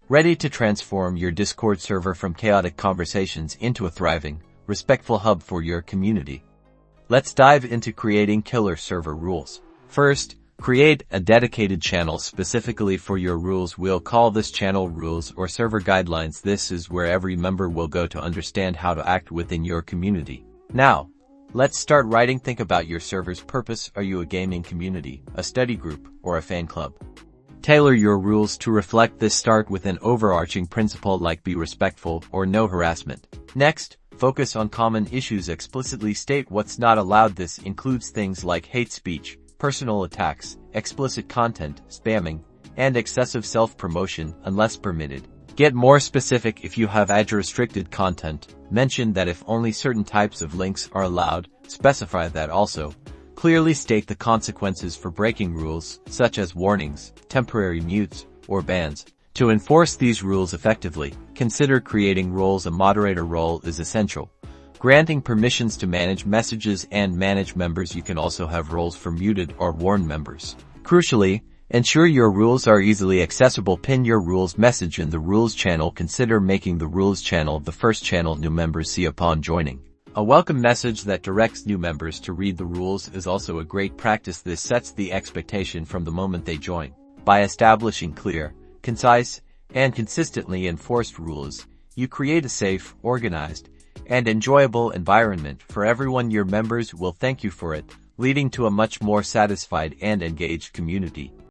ready to transform your Discord server from chaotic conversations into a thriving, respectful hub for your community. Let's dive into creating killer server rules. First, create a dedicated channel specifically for your rules. We'll call this channel Rules or Server Guidelines. This is where every member will go to understand how to act within your community. Now, let's start writing. Think about your server's purpose. Are you a gaming community, a study group, or a fan club? Tailor your rules to reflect this. Start with an overarching principle like be respectful or no harassment. Next, focus on common issues. Explicitly state what's not allowed. This includes things like hate speech, personal attacks, explicit content, spamming, and excessive self-promotion unless permitted. Get more specific. If you have age-restricted content, mention that if only certain types of links are allowed. Specify that also. Clearly state the consequences for breaking rules, such as warnings, temporary mutes, or bans. To enforce these rules effectively, consider creating roles. A moderator role is essential, granting permissions to manage messages and manage members. You can also have roles for muted or warned members. Crucially, ensure your rules are easily accessible. Pin your rules message in the rules channel. Consider making the rules channel the first channel new members see upon joining. A welcome message that directs new members to read the rules is also a great practice. This sets the expectation from the moment they join. By establishing clear, concise, and consistently enforced rules, you create a safe, organized, and enjoyable environment for everyone. Your members will thank you for it, leading to a much more satisfied and engaged community.